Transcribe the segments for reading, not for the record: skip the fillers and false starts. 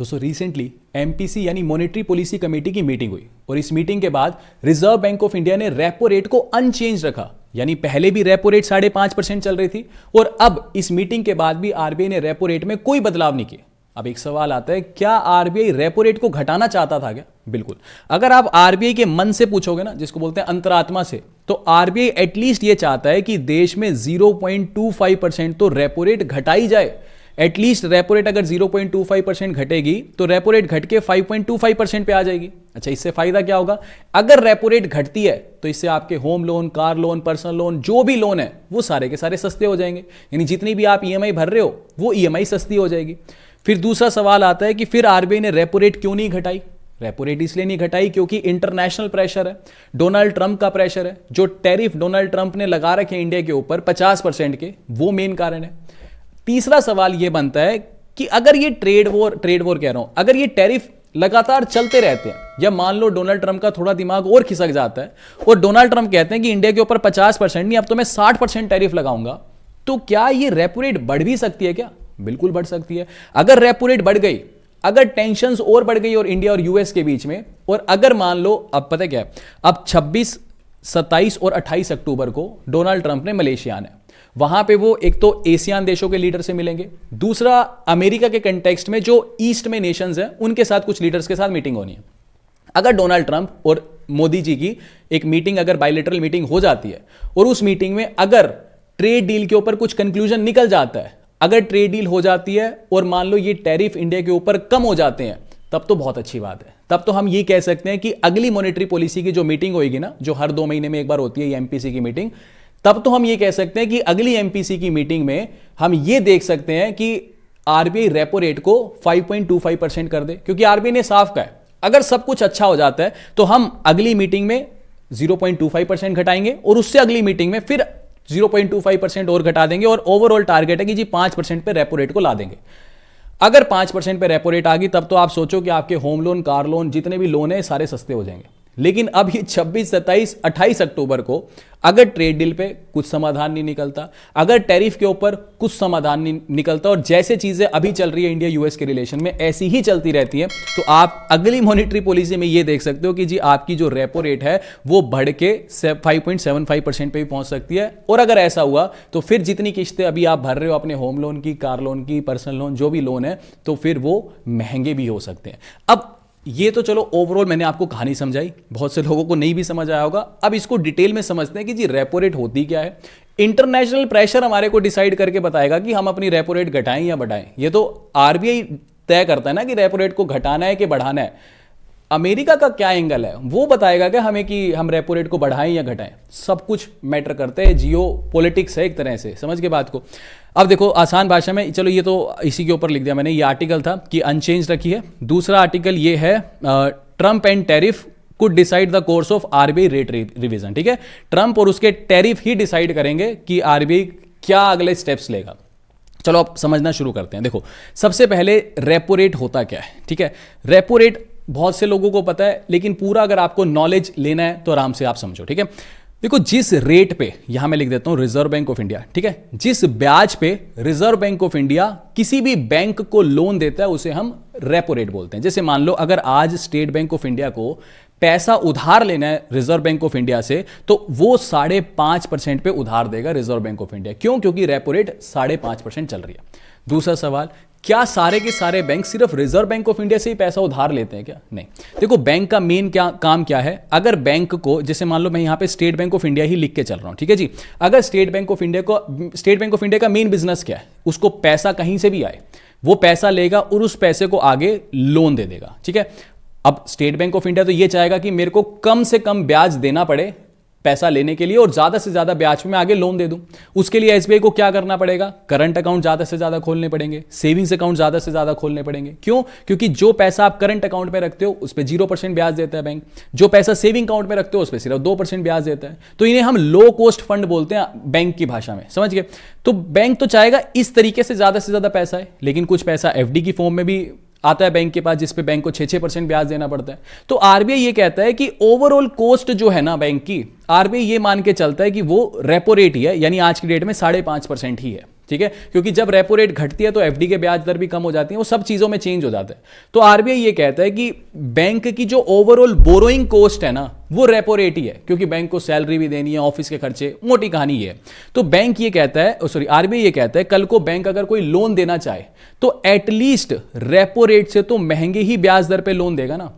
दोस्तों recently MPC यानी monetary policy committee की मीटिंग हुई और इस मीटिंग के बाद रिजर्व बैंक ऑफ इंडिया ने रेपो रेट को अनचेंज रखा। यानी पहले भी रेपो रेट 5.5% चल रही थी और अब इस मीटिंग के बाद भी आरबीआई ने रेपो रेट में कोई बदलाव नहीं किया। अब एक सवाल आता है, क्या आरबीआई रेपो रेट को घटाना चाहता था क्या? बिल्कुल। अगर आप आरबीआई के मन से पूछोगे ना, जिसको बोलते हैं अंतरात्मा से, तो आरबीआई एटलीस्ट ये चाहता है कि देश में 0.25% तो रेपो रेट घटाई जाए। एटलीस्ट रेपो रेट अगर 0.25% घटेगी तो रेपो रेट घट के 5.25% पे आ जाएगी। अच्छा, इससे फायदा क्या होगा? अगर रेपो रेट घटती है तो इससे आपके home loan, car loan, personal loan, जो भी लोन है वो सारे के सारे सस्ते हो जाएंगे। यानी जितनी भी आप ईएमआई भर रहे हो वो ईएमआई सस्ती हो जाएगी। फिर दूसरा सवाल आता है कि फिर आरबीआई ने रेपो रेट क्यों नहीं घटाई? रेपो रेट इसलिए नहीं घटाई क्योंकि इंटरनेशनल प्रेशर है, डोनाल्ड ट्रंप का प्रेशर है। जो टैरिफ डोनाल्ड ट्रंप ने लगा रखे हैं इंडिया के ऊपर 50% के, वो मेन कारण है। तीसरा सवाल यह बनता है कि अगर ये ट्रेड वॉर कह रहा हूं, अगर ये टैरिफ लगातार चलते रहते हैं या मान लो डोनाल्ड ट्रंप का थोड़ा दिमाग और खिसक जाता है और डोनाल्ड ट्रंप कहते हैं कि इंडिया के ऊपर 50% नहीं, अब तो मैं 60% टैरिफ लगाऊंगा, तो क्या ये रेपो रेट बढ़ भी सकती है क्या? बिल्कुल बढ़ सकती है। अगर रेपो रेट बढ़ गई, अगर टेंशंस और बढ़ गई और इंडिया और यूएस के बीच में, और अगर मान लो अब पता क्या है, अब 26, 27 और 28 अक्टूबर को डोनाल्ड ट्रंप ने मलेशिया आना है। वहां पे वो एक तो एशियान देशों के लीडर से मिलेंगे, दूसरा अमेरिका के कंटेक्स्ट में जो ईस्ट में नेशंस हैं उनके साथ कुछ लीडर्स के साथ मीटिंग होनी है। अगर डोनाल्ड ट्रंप और मोदी जी की एक मीटिंग, अगर बायलैटरल मीटिंग हो जाती है और उस मीटिंग में अगर ट्रेड डील के ऊपर कुछ कंक्लूजन निकल जाता है, अगर ट्रेड डील हो जाती है और मान लो ये टैरिफ इंडिया के ऊपर कम हो जाते हैं, तब तो बहुत अच्छी बात है। तब तो हम ये कह सकते हैं कि अगली मॉनेटरी पॉलिसी की जो मीटिंग होगी ना, जो हर 2 महीने में एक बार होती है ये एमपीसी की मीटिंग, तब तो हम ये कह सकते हैं कि अगली एमपीसी की मीटिंग में हम ये देख सकते हैं कि आरबीआई रेपो रेट को 5.25% कर दे। क्योंकि आरबीआई ने साफ कहा है, अगर सब कुछ अच्छा हो जाता है तो हम अगली मीटिंग में 0.25% घटाएंगे और उससे अगली मीटिंग में फिर 0.25% और घटा देंगे और ओवरऑल टारगेट है कि जी 5% पे रेपो रेट को ला देंगे। अगर 5% पे रेपो रेट आ गई तब तो आप सोचो कि आपके होम लोन, कार लोन, जितने भी लोन है सारे सस्ते हो जाएंगे। लेकिन अब ये 26, 27, 28 अक्टूबर को अगर ट्रेड डील पे कुछ समाधान नहीं निकलता, अगर टैरिफ के ऊपर कुछ समाधान नहीं निकलता और जैसे चीजें अभी चल रही है इंडिया यूएस के रिलेशन में ऐसी ही चलती रहती है, तो आप अगली मॉनेटरी पॉलिसी में ये देख सकते हो कि जी आपकी जो रेपो रेट है वो बढ़ के 5.75% पे भी पहुंच सकती है। और अगर ऐसा हुआ तो फिर जितनी किस्तें अभी आप भर रहे हो अपने होम लोन की, कार लोन की, पर्सनल लोन, जो भी लोन है, तो फिर वो महंगे भी हो सकते हैं। अब ये तो चलो ओवरऑल मैंने आपको कहानी समझाई, बहुत से लोगों को नहीं भी समझ आया होगा। अब इसको डिटेल में समझते हैं कि जी रेपो रेट होती क्या है। इंटरनेशनल प्रेशर हमारे को डिसाइड करके बताएगा कि हम अपनी रेपो रेट घटाएं या बढ़ाएं। ये तो आरबीआई तय करता है ना कि रेपो रेट को घटाना है कि बढ़ाना है। अमेरिका का क्या एंगल है वो बताएगा कि हमें कि हम रेपो रेट को बढ़ाएं या घटाएं। सब कुछ मैटर करते हैं, जियो पॉलिटिक्स है एक तरह से, समझ के बात को। अब देखो आसान भाषा में, चलो ये तो इसी के ऊपर लिख दिया मैंने, ये आर्टिकल था कि अनचेंज रखी है। दूसरा आर्टिकल ये है Trump and tariff could decide the course of RBI rate revision. ठीक है, ट्रंप और उसके टैरिफ ही डिसाइड करेंगे कि आरबीआई क्या अगले स्टेप्स लेगा। चलो अब समझना शुरू करते हैं। देखो सबसे पहले रेपो रेट होता क्या है। ठीक है, रेपो रेट बहुत से लोगों को पता है, लेकिन पूरा अगर आपको नॉलेज लेना है तो आराम से आप समझो। ठीक है, देखो जिस रेट पे, यहां मैं लिख देता हूं रिजर्व बैंक ऑफ इंडिया, ठीक है, जिस ब्याज पे रिजर्व बैंक ऑफ इंडिया किसी भी बैंक को लोन देता है उसे हम रेपो रेट बोलते हैं। जैसे मान लो अगर आज स्टेट बैंक ऑफ इंडिया को पैसा उधार लेना है रिजर्व बैंक ऑफ इंडिया से, तो वो 5.5% पे उधार देगा रिजर्व बैंक ऑफ इंडिया। क्यों? क्योंकि रेपो रेट 5.5% चल रही है। दूसरा सवाल, क्या सारे के सारे बैंक सिर्फ रिजर्व बैंक ऑफ इंडिया से ही पैसा उधार लेते हैं क्या? नहीं। देखो बैंक का मेन काम क्या है। अगर बैंक को, जैसे मान लो मैं यहां पे स्टेट बैंक ऑफ इंडिया ही लिख के चल रहा हूं, ठीक है जी, अगर स्टेट बैंक ऑफ इंडिया का मेन बिजनेस क्या है, उसको पैसा कहीं से भी आए वो पैसा लेगा और उस पैसे को आगे लोन दे देगा। ठीक है, अब स्टेट बैंक ऑफ इंडिया तो ये चाहेगा कि मेरे को कम से कम ब्याज देना पड़े पैसा लेने के लिए और ज्यादा से ज्यादा ब्याज में मैं आगे लोन दे दूं। उसके लिए एसबीआई को क्या करना पड़ेगा? करंट अकाउंट ज्यादा से ज्यादा खोलने पड़ेंगे, सेविंग्स अकाउंट ज्यादा से ज्यादा खोलने पड़ेंगे। क्यों? क्योंकि जो पैसा आप करंट अकाउंट में रखते हो उस पर 0% ब्याज देता है बैंक, जो पैसा सेविंग अकाउंट में रखते हो उस पर सिर्फ 2% ब्याज देता है। तो इन्हें हम लो कॉस्ट फंड बोलते हैं बैंक की भाषा में, समझ गए? तो बैंक तो चाहेगा इस तरीके से ज्यादा पैसा है, लेकिन कुछ पैसा एफडी की फॉर्म में भी आता है बैंक के पास, जिसपे बैंक को 6% ब्याज देना पड़ता है। तो आरबीआई ये कहता है कि ओवरऑल कॉस्ट जो है ना बैंक की, आरबीआई ये मान के चलता है कि वो रेपो रेट ही है, यानी आज की डेट में 5.5% ही है। ठीक है, क्योंकि जब रेपो रेट घटती है तो एफडी के ब्याज दर भी कम हो जाती है, वो सब चीजों में चेंज हो जाता है। तो आरबीआई ये कहता है कि बैंक की जो ओवरऑल बोरोइंग कॉस्ट है ना, वो रेपो रेट ही है, क्योंकि बैंक को सैलरी भी देनी है, ऑफिस के खर्चे, मोटी कहानी ये है। तो बैंक ये कहता है, सॉरी आरबीआई ये कहता है, कल को बैंक अगर कोई लोन देना चाहे तो एटलीस्ट रेपो रेट से तो महंगे ही ब्याज दर पे लोन देगा ना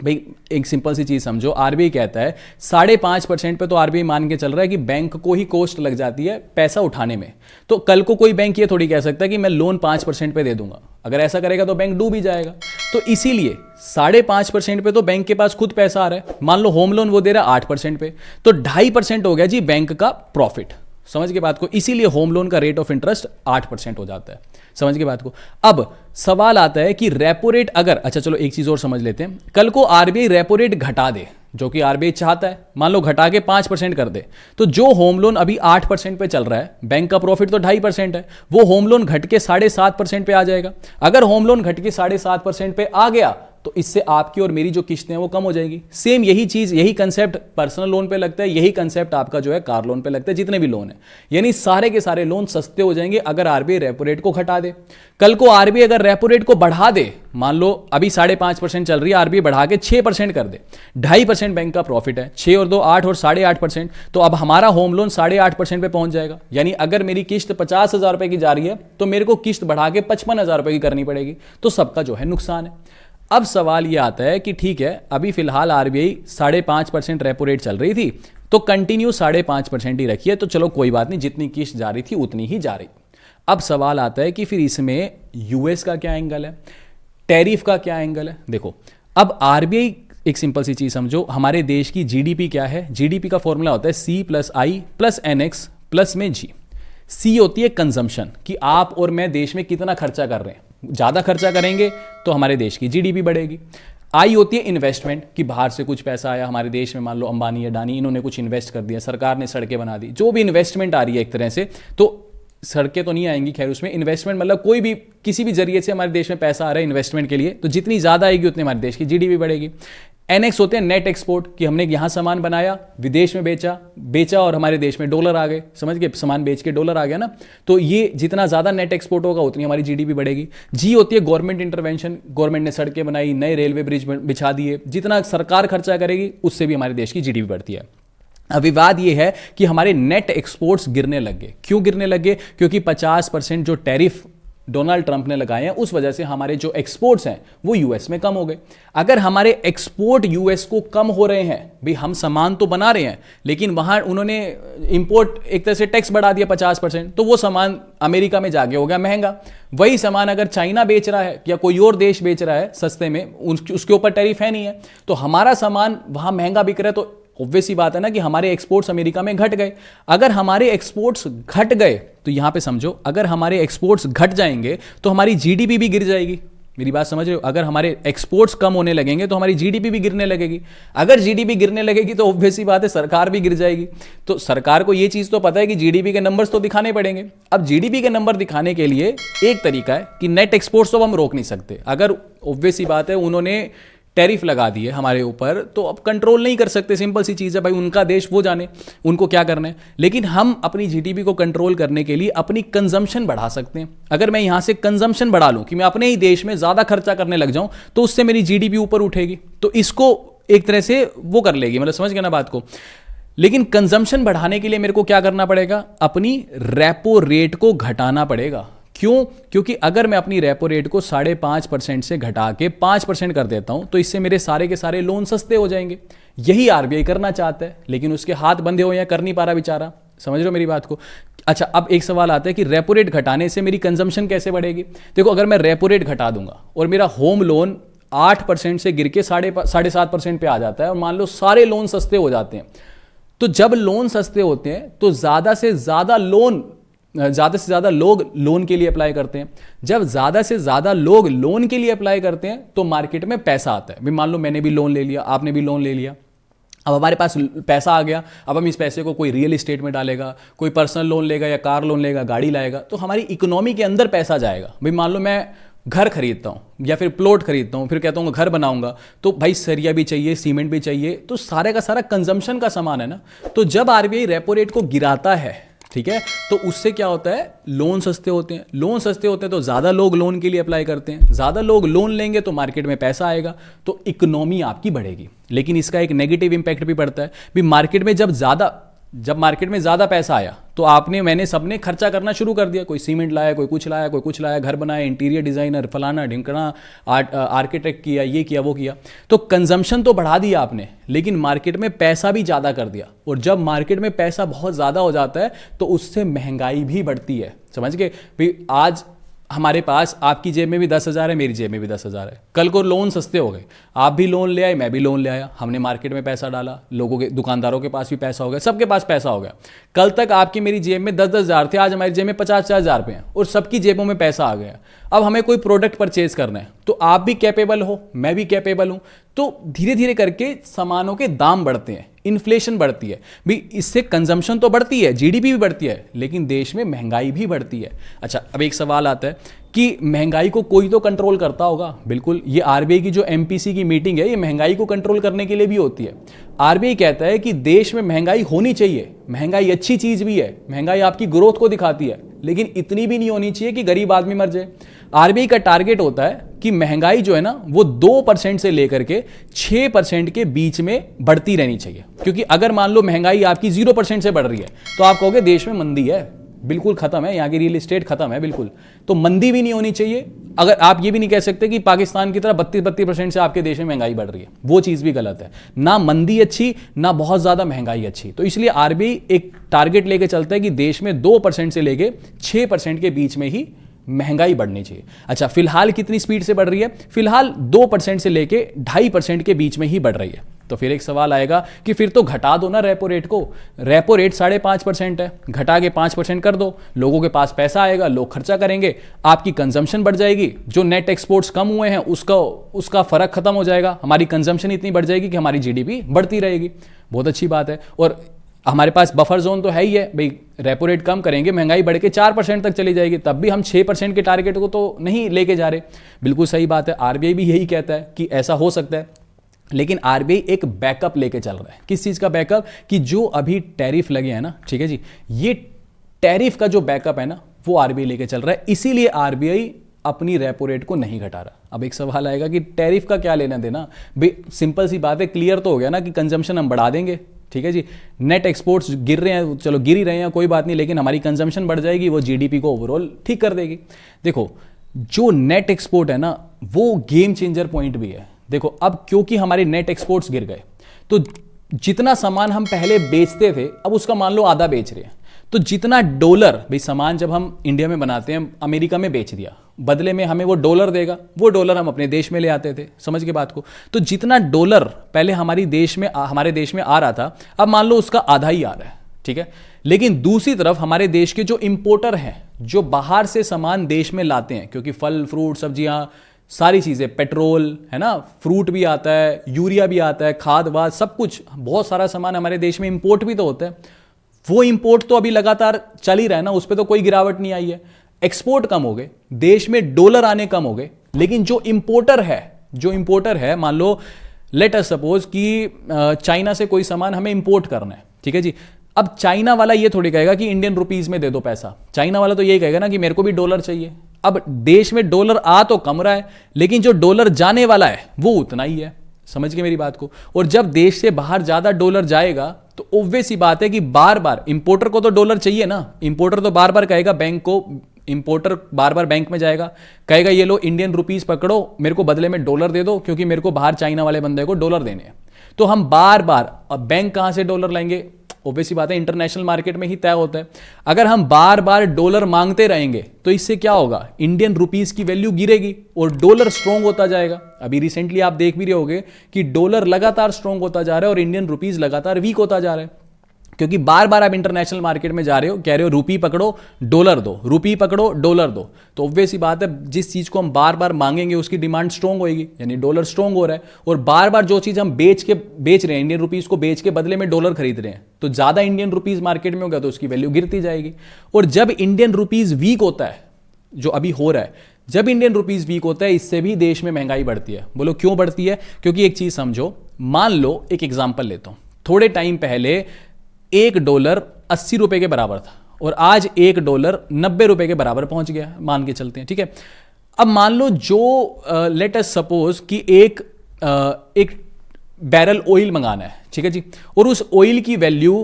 भाई। एक सिंपल सी चीज समझो, आरबीआई कहता है 5.5% पे तो आरबीआई मान के चल रहा है कि बैंक को ही कॉस्ट लग जाती है पैसा उठाने में। तो कल को कोई बैंक ये थोड़ी कह सकता है कि मैं लोन 5% पे दे दूंगा, अगर ऐसा करेगा तो बैंक डूब ही जाएगा। तो इसीलिए 5.5% पे तो बैंक के पास खुद पैसा आ रहा है। मान लो होम लोन वो दे रहा है 8% पे, तो 2.5% हो गया जी बैंक का प्रॉफिट। समझ के बात को, इसीलिए होम लोन का रेट ऑफ इंटरेस्ट 8% हो जाता है। समझ के बात को। अब सवाल आता है कि रेपो रेट अगर, अच्छा चलो एक चीज और समझ लेते हैं, कल को आरबीआई रेपो रेट घटा दे, जो कि आरबीआई चाहता है, मान लो घटा के 5% कर दे, तो जो होम लोन अभी 8% पे चल रहा है, बैंक का प्रॉफिट तो 2.5% है, वो होम लोन घट के 7.5% पे आ जाएगा। अगर होम लोन घट के 7.5% पे आ गया तो इससे आपकी और मेरी जो किस्तें हैं वो कम हो जाएगी। सेम यही चीज, यही कंसेप्ट पर्सनल लोन पे लगता है, यही कंसेप्ट आपका जो है कार लोन पे लगता है, जितने भी लोन है, यानी सारे के सारे लोन सस्ते हो जाएंगे अगर आरबीआई रेपो रेट को घटा दे। कल को आरबीआई अगर रेपो रेट को बढ़ा दे, मान लो अभी 5.5% चल रही है, आरबीआई बढ़ा के 6% कर दे, 2.5% बैंक का प्रॉफिट है, 6 और 2 8 और 8.5%, तो अब हमारा होम लोन 8.5% पे पहुंच जाएगा। यानी अगर मेरी किस्त 50,000 रुपए की जा रही है तो मेरे को किस्त बढ़ा के 55,000 रुपए की करनी पड़ेगी, तो सबका जो है नुकसान है। अब सवाल यह आता है कि ठीक है, अभी फिलहाल आरबीआई 5.5% रेपो रेट चल रही थी, तो कंटिन्यू 5.5% ही रखिए, तो चलो कोई बात नहीं, जितनी किस्त जा रही थी उतनी ही जा रही। अब सवाल आता है कि फिर इसमें यूएस का क्या एंगल है, टैरिफ का क्या एंगल है। देखो, अब आरबीआई, एक सिंपल सी चीज समझो, हमारे देश की जीडीपी क्या है, जीडीपी का फॉर्मूला होता है C+I+NX+ में G। सी होती है कंजम्पशन, कि आप और मैं देश में कितना खर्चा कर रहे हैं, ज्यादा खर्चा करेंगे तो हमारे देश की जीडीपी बढ़ेगी। आई होती है इन्वेस्टमेंट, कि बाहर से कुछ पैसा आया हमारे देश में, मान लो अंबानी अडानी, इन्होंने कुछ इन्वेस्ट कर दिया, सरकार ने सड़कें बना दी, जो भी इन्वेस्टमेंट आ रही है एक तरह से, तो सड़कें तो नहीं आएंगी खैर, उसमें इन्वेस्टमेंट मतलब कोई भी किसी भी जरिए से हमारे देश में पैसा आ रहा है इन्वेस्टमेंट के लिए, तो जितनी ज्यादा आएगी उतनी हमारे देश की जीडीपी बढ़ेगी। एनएक्स होते हैं नेट एक्सपोर्ट, कि हमने यहां सामान बनाया, विदेश में बेचा और हमारे देश में डॉलर आ गए, समझ गए, सामान बेच के डॉलर आ गया ना, तो ये जितना ज्यादा नेट एक्सपोर्ट होगा उतनी हमारी जीडीपी बढ़ेगी। जी होती है गवर्नमेंट इंटरवेंशन, गवर्नमेंट ने सड़कें बनाई, नए रेलवे ब्रिज बिछा दिए, जितना सरकार खर्चा करेगी उससे भी हमारे देश की जीडीपी बढ़ती है। अब विवाद यह है कि हमारे नेट एक्सपोर्ट्स गिरने लग गए। क्यों गिरने लग गए? क्योंकि 50% जो टैरिफ डोनाल्ड ट्रंप ने लगाए हैं, उस वजह से हमारे जो एक्सपोर्ट्स हैं वो यूएस में कम हो गए। अगर हमारे एक्सपोर्ट यूएस को कम हो रहे हैं, भाई हम सामान तो बना रहे हैं लेकिन वहां उन्होंने इंपोर्ट एक तरह से टैक्स बढ़ा दिया 50%, तो वो सामान अमेरिका में जाके हो गया महंगा। वही सामान अगर चाइना बेच रहा है या कोई और देश बेच रहा है सस्ते में, उसके ऊपर टैरिफ है नहीं है, तो हमारा सामान वहां महंगा बिक रहा है, तो ऑब्वियस ही बात है ना कि हमारे एक्सपोर्ट्स अमेरिका में घट गए। अगर हमारे एक्सपोर्ट्स घट गए तो यहां पे समझो, अगर हमारे एक्सपोर्ट्स घट जाएंगे तो हमारी जीडीपी भी गिर जाएगी। मेरी बात समझ रहे हो? अगर हमारे एक्सपोर्ट्स कम होने लगेंगे तो हमारी जीडीपी भी गिरने लगेगी। अगर जीडीपी गिरने लगेगी तो ऑब्वियस ही बात है सरकार भी गिर जाएगी। तो सरकार को यह चीज तो पता है कि जीडीपी के नंबर्स तो दिखाने पड़ेंगे। अब जीडीपी के नंबर दिखाने के लिए एक तरीका है कि नेट एक्सपोर्ट्स तो हम रोक नहीं सकते। अगर ऑब्वियस ही बात है उन्होंने टैरिफ लगा दिए हमारे ऊपर, तो अब कंट्रोल नहीं कर सकते, सिंपल सी चीज़ है भाई, उनका देश वो जाने उनको क्या करना है। लेकिन हम अपनी जीडीपी को कंट्रोल करने के लिए अपनी कंजम्पशन बढ़ा सकते हैं। अगर मैं यहां से कंजम्पशन बढ़ा लूं कि मैं अपने ही देश में ज़्यादा खर्चा करने लग जाऊं, तो उससे मेरी जीडीपी ऊपर उठेगी, तो इसको एक तरह से वो कर लेगी, मतलब समझ गए ना बात को। लेकिन कंजम्पशन बढ़ाने के लिए मेरे को क्या करना पड़ेगा? अपनी रेपो रेट को घटाना पड़ेगा। क्यों? क्योंकि अगर मैं अपनी रेपो रेट को 5.5% से घटा के 5% कर देता हूं, तो इससे मेरे सारे के सारे लोन सस्ते हो जाएंगे। यही आरबीआई करना चाहता है, लेकिन उसके हाथ बंधे हुए हैं, कर नहीं पा रहा बेचारा। समझ रहे हो मेरी बात को? अच्छा, अब एक सवाल आता है कि रेपो रेट घटाने से मेरी कंजम्पशन कैसे बढ़ेगी? देखो, अगर मैं रेपो रेट घटा दूंगा और मेरा होम लोन 8% से गिर के 7.5% पे आ जाता है, और मान लो सारे लोन सस्ते हो जाते हैं, तो जब लोन सस्ते होते हैं तो ज्यादा से ज्यादा लोग लोन के लिए अप्लाई करते हैं। जब ज्यादा से ज्यादा लोग लोन के लिए अप्लाई करते हैं तो मार्केट में पैसा आता है। मान लो मैंने भी लोन ले लिया, आपने भी लोन ले लिया, अब हमारे पास पैसा आ गया। अब हम इस पैसे को कोई रियल एस्टेट में डालेगा, कोई पर्सनल लोन लेगा या कार लोन लेगा, गाड़ी लाएगा, तो हमारी इकोनॉमी के अंदर पैसा जाएगा। भाई मान लो मैं घर खरीदता हूं या फिर प्लॉट खरीदता हूं, फिर कहता हूं घर बनाऊंगा, तो भाई सरिया भी चाहिए, सीमेंट भी चाहिए, तो सारे का सारा कंजम्पशन का सामान है ना। तो जब आरबीआई रेपो रेट को गिराता है ठीक है। तो उससे क्या होता है, लोन सस्ते होते हैं, लोन सस्ते होते हैं तो ज़्यादा लोग लोन के लिए अप्लाई करते हैं, ज़्यादा लोग लोन लेंगे तो मार्केट में पैसा आएगा, तो इकोनॉमी आपकी बढ़ेगी। लेकिन इसका एक नेगेटिव इंपैक्ट भी पड़ता है भी, मार्केट में जब मार्केट में ज़्यादा पैसा आया तो मैंने सबने खर्चा करना शुरू कर दिया, कोई सीमेंट लाया, कोई कुछ लाया, कोई कुछ लाया, घर बनाया, इंटीरियर डिज़ाइनर, फलाना ढिंकना, आर्किटेक्ट किया, ये किया, वो किया। तो कंजम्पशन तो बढ़ा दिया आपने, लेकिन मार्केट में पैसा भी ज़्यादा कर दिया। और जब मार्केट में पैसा बहुत ज़्यादा हो जाता है तो उससे महंगाई भी बढ़ती है। समझ गए भाई, आज हमारे पास, आपकी जेब में भी 10,000 है, मेरी जेब में भी 10,000 है, कल को लोन सस्ते हो गए, आप भी लोन ले आए, मैं भी लोन ले आया, हमने मार्केट में पैसा डाला, लोगों के, दुकानदारों के पास भी पैसा हो गया, सबके पास पैसा हो गया। कल तक आपकी मेरी जेब में 10-10 हज़ार थे, आज हमारी जेब में 50-50 रुपये हैं और सबकी जेबों में पैसा आ गया। अब हमें कोई प्रोडक्ट परचेज करना है तो आप भी कैपेबल हो, मैं भी कैपेबल हूं, तो धीरे धीरे करके सामानों के दाम बढ़ते हैं, इन्फ्लेशन बढ़ती है भी, इससे कंजम्पशन तो बढ़ती है, जीडीपी भी बढ़ती है, लेकिन देश में महंगाई भी बढ़ती है। अच्छा, अब एक सवाल आता है कि महंगाई को कोई तो कंट्रोल करता होगा। बिल्कुल, ये आरबीआई की जो एमपीसी की मीटिंग है, ये महंगाई को कंट्रोल करने के लिए भी होती है। आरबीआई कहता है कि देश में महंगाई होनी चाहिए, महंगाई अच्छी चीज भी है, महंगाई आपकी ग्रोथ को दिखाती है, लेकिन इतनी भी नहीं होनी चाहिए कि गरीब आदमी मर जाए। आरबीआई का टारगेट होता है कि महंगाई जो है ना, वो 2% से लेकर के 6% के बीच में बढ़ती रहनी चाहिए। क्योंकि अगर मान लो महंगाई आपकी 0% से बढ़ रही है तो आप कहोगे देश में मंदी है, बिल्कुल खत्म है, यहाँ की रियल एस्टेट खत्म है, बिल्कुल। तो मंदी भी नहीं होनी चाहिए। अगर आप ये भी नहीं कह सकते कि पाकिस्तान की तरह 32% से आपके देश में महंगाई बढ़ रही है, वो चीज भी गलत है। ना मंदी अच्छी, ना बहुत ज्यादा महंगाई अच्छी। तो इसलिए आरबीआई एक टारगेट लेके चलता है कि देश में 2% से लेके 6% के बीच में ही महंगाई बढ़नी चाहिए। अच्छा, फिलहाल कितनी स्पीड से बढ़ रही है? फिलहाल 2% से लेके 2.5% के बीच में ही बढ़ रही है। तो फिर एक सवाल आएगा कि फिर तो घटा दो ना रेपो रेट को। रेपो रेट 5.5% है, घटा के 5% कर दो, लोगों के पास पैसा आएगा, लोग खर्चा करेंगे, आपकी कंजम्पशन बढ़ जाएगी, जो नेट एक्सपोर्ट्स कम हुए हैं उसका फर्क खत्म हो जाएगा, हमारी कंजम्पशन इतनी बढ़ जाएगी कि हमारी जीडीपी बढ़ती रहेगी। बहुत अच्छी बात है। और हमारे पास बफर जोन तो है ही है भाई, रेपो रेट कम करेंगे, महंगाई बढ़ के 4% तक चली जाएगी, तब भी हम 6% के टारगेट को तो नहीं लेके जा रहे। बिल्कुल सही बात है, आरबीआई भी यही कहता है कि ऐसा हो सकता है, लेकिन आरबीआई एक बैकअप लेके चल रहा है। किस चीज का बैकअप? कि जो अभी टैरिफ लगे हैं ना, ठीक है जी, ये टैरिफ का जो बैकअप है ना, वो आरबीआई लेके चल रहा है। इसीलिए आरबीआई अपनी रेपो रेट को नहीं घटा रहा। अब एक सवाल आएगा कि टैरिफ का क्या लेना देना भाई? सिंपल सी बात है, क्लियर तो हो गया ना कि कंजम्पशन हम बढ़ा देंगे, ठीक है जी। नेट एक्सपोर्ट्स गिर रहे हैं, चलो गिर ही रहे हैं, कोई बात नहीं, लेकिन हमारी कंजम्पशन बढ़ जाएगी, वो जीडीपी को ओवरऑल ठीक कर देगी। देखो, जो नेट एक्सपोर्ट है ना, वो गेम चेंजर पॉइंट भी है। देखो, अब क्योंकि हमारे नेट एक्सपोर्ट्स गिर गए, तो जितना सामान हम पहले बेचते थे, अब उसका मान लो आधा बेच रहे हैं। तो जितना डॉलर, भाई सामान जब हम इंडिया में बनाते हैं, अमेरिका में बेच दिया, बदले में हमें वो डॉलर देगा, वो डॉलर हम अपने देश में ले आते थे। समझ के बात को? तो जितना डॉलर पहले हमारे देश में आ रहा था, अब मान लो उसका आधा ही आ रहा है, ठीक है। लेकिन दूसरी तरफ हमारे देश के जो इंपोर्टर हैं, जो बाहर से सामान देश में लाते हैं, क्योंकि फल फ्रूट सब्जियां सारी चीज़ें, पेट्रोल है ना, फ्रूट भी आता है, यूरिया भी आता है, खाद वाद सब कुछ, बहुत सारा सामान हमारे देश में इंपोर्ट भी तो होता है। वो इंपोर्ट तो अभी लगातार चल ही रहा है ना, उस पर तो कोई गिरावट नहीं आई है। एक्सपोर्ट कम हो गए, देश में डॉलर आने कम हो गए, लेकिन जो इंपोर्टर है, मान लो लेट अस सपोज कि चाइना से कोई सामान हमें इंपोर्ट करना है, ठीक है जी। अब चाइना वाला ये थोड़ी कहेगा कि इंडियन रुपीज में दे दो पैसा, चाइना वाला तो यही कहेगा ना कि मेरे को भी डॉलर चाहिए। अब देश में डॉलर आ तो कम रहा है, लेकिन जो डॉलर जाने वाला है वो उतना ही है। समझ के मेरी बात को? और जब देश से बाहर ज्यादा डॉलर जाएगा तो ऑब्वियस सी बात है कि बार बार इंपोर्टर को तो डॉलर चाहिए ना, इंपोर्टर तो बार बार कहेगा बैंक को, इंपोर्टर बार बार बैंक में जाएगा, कहेगा ये लो इंडियन रुपीस पकड़ो, मेरे को बदले में डॉलर दे दो, क्योंकि मेरे को बाहर चाइना वाले बंदे को डॉलर देने हैं। तो हम बार बार, अब बैंक कहां से डॉलर लाएंगे? ऑब्वियस सी बात है, इंटरनेशनल मार्केट में ही तय होता है। अगर हम बार बार डॉलर मांगते रहेंगे तो इससे क्या होगा? इंडियन रुपीस की वैल्यू गिरेगी और डॉलर स्ट्रॉन्ग होता जाएगा। अभी रिसेंटली आप देख भी रहे होंगे कि डॉलर लगातार स्ट्रॉन्ग होता जा रहा है और इंडियन रुपीस लगातार वीक होता जा रहा है, क्योंकि बार बार आप इंटरनेशनल मार्केट में जा रहे हो, कह रहे हो रुपी पकड़ो डॉलर दो, रुपी पकड़ो डॉलर दो। तो ऑब्वियस सी बात है, जिस चीज को हम बार बार मांगेंगे उसकी डिमांड स्ट्रॉन्ग होगी, यानी डॉलर स्ट्रॉन्ग हो रहा है। और बार बार जो चीज हम बेच रहे हैं, इंडियन रुपीज को बेच के बदले में डॉलर खरीद रहे हैं, तो ज्यादा इंडियन रुपीज मार्केट में होगा तो उसकी वैल्यू गिरती जाएगी। और जब इंडियन रुपीज वीक होता है, जो अभी हो रहा है, जब इंडियन रुपीज वीक होता है, इससे भी देश में महंगाई बढ़ती है। बोलो क्यों बढ़ती है? क्योंकि एक चीज समझो, मान लो एक एग्जांपल लेता हूं, थोड़े टाइम पहले $1 80 रुपए के बराबर था, और आज $1 $90 के बराबर पहुंच गया, मान के चलते हैं, ठीक है। अब मान लो जो लेट अस सपोज कि एक बैरल ऑयल मंगाना है, ठीक है जी, और उस ऑयल की वैल्यू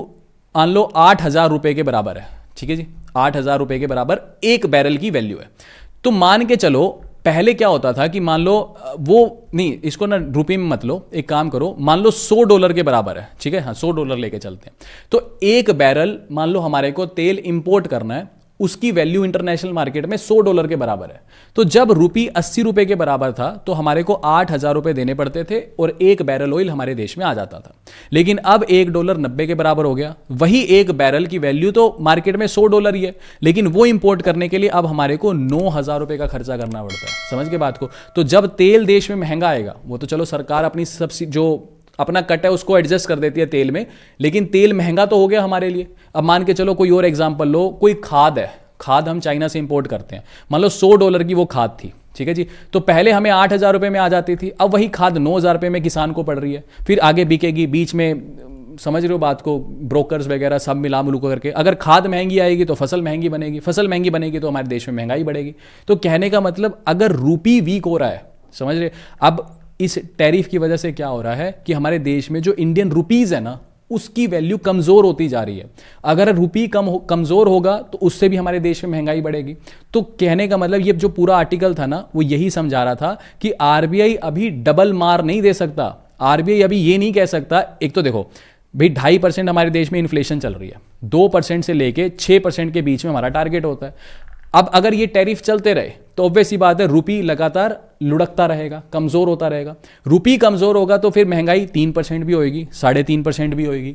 मान लो $8,000 के बराबर है, ठीक है जी, $8,000 के बराबर एक बैरल की वैल्यू है। तो मान के चलो पहले क्या होता था कि मान लो वो नहीं, इसको ना रुपये में मत लो, एक काम करो, मान लो $100 के बराबर है, ठीक है, हाँ $100 लेके चलते हैं। तो एक बैरल मान लो हमारे को तेल इंपोर्ट करना है, उसकी वैल्यू इंटरनेशनल मार्केट में $100 के बराबर है। तो जब रुपी $80 के बराबर था तो हमारे को $8,000 देने पड़ते थे और एक बैरल ऑयल हमारे देश में आ जाता था। लेकिन अब $1 $90 के बराबर हो गया, वही एक बैरल की वैल्यू तो मार्केट में $100 ही है, लेकिन वो इंपोर्ट करने के लिए अब हमारे को $9,000 का खर्चा करना पड़ता है। समझ के बात को। तो जब तेल देश में महंगा आएगा, वो तो चलो सरकार अपनी सब्सिडी जो अपना कट है उसको एडजस्ट कर देती है तेल में, लेकिन तेल महंगा तो हो गया हमारे लिए। अब मान के चलो कोई और एग्जांपल लो, कोई खाद है, खाद हम चाइना से इंपोर्ट करते हैं, मान लो $100 की वो खाद थी, ठीक है जी, तो पहले हमें $8,000 में आ जाती थी, अब वही खाद $9,000 में किसान को पड़ रही है, फिर आगे बिकेगी, बीच में समझ रहे हो बात को, ब्रोकर्स वगैरह सब मिला मिलू करके अगर खाद महंगी आएगी तो फसल महंगी बनेगी, फसल महंगी बनेगी तो हमारे देश में महंगाई बढ़ेगी। तो कहने का मतलब अगर रूपी वीक हो रहा है, समझ रहे, अब इस टैरिफ की वजह से क्या हो रहा है कि हमारे देश में जो इंडियन रुपीज है ना, उसकी वैल्यू कमजोर होती जा रही है। अगर रुपी कमजोर होगा तो उससे भी हमारे देश में महंगाई बढ़ेगी। तो कहने का मतलब ये जो पूरा आर्टिकल था ना, वो यही समझा रहा था कि आरबीआई अभी डबल मार नहीं दे सकता। आरबीआई अभी ये नहीं कह सकता, एक तो देखो भाई 2.5% हमारे देश में इन्फ्लेशन चल रही है, 2% से लेके 6% के बीच में हमारा टारगेट होता है। अब अगर ये टैरिफ चलते रहे तो ऑब्वियस सी बात है रुपी लगातार लुढ़कता रहेगा, कमजोर होता रहेगा। रुपी कमजोर होगा तो फिर महंगाई 3% भी होएगी, 3.5% भी होएगी।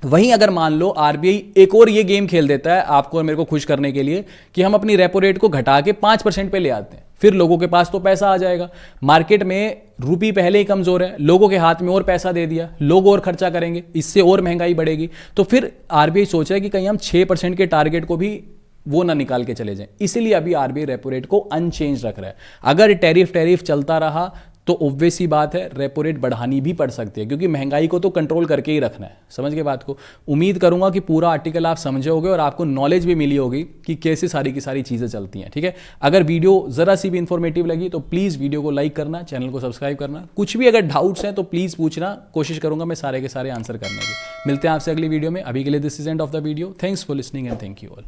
वहीं अगर मान लो आरबीआई एक और ये गेम खेल देता है आपको और मेरे को खुश करने के लिए कि हम अपनी रेपो रेट को घटा के 5% पे ले आते हैं, फिर लोगों के पास तो पैसा आ जाएगा। मार्केट में रुपी पहले ही कमजोर है, लोगों के हाथ में और पैसा दे दिया, लोग और खर्चा करेंगे, इससे और महंगाई बढ़ेगी। तो फिर आरबीआई सोच रहा है कि कहीं हम 6% के टारगेट को भी वो ना निकाल के चले जाएं, इसीलिए अभी आरबीआई रेपो रेट को अनचेंज रख रहा है। अगर टैरिफ चलता रहा तो ऑब्वियस ही बात है रेपो रेट बढ़ानी भी पड़ सकती है, क्योंकि महंगाई को तो कंट्रोल करके ही रखना है। समझ के बात को। उम्मीद करूंगा कि पूरा आर्टिकल आप समझे होगे और आपको नॉलेज भी मिली होगी कि कैसे सारी की सारी चीजें चलती हैं, ठीक है। अगर वीडियो जरा सी भी इंफॉर्मेटिव लगी तो प्लीज वीडियो को लाइक करना, चैनल को सब्सक्राइब करना। कुछ भी अगर डाउट्स हैं तो प्लीज पूछना, कोशिश करूंगा मैं सारे के सारे आंसर करने की। मिलते हैं आपसे अगली वीडियो में। अभी के लिए this is end of the video. Thanks for listening and thank you all.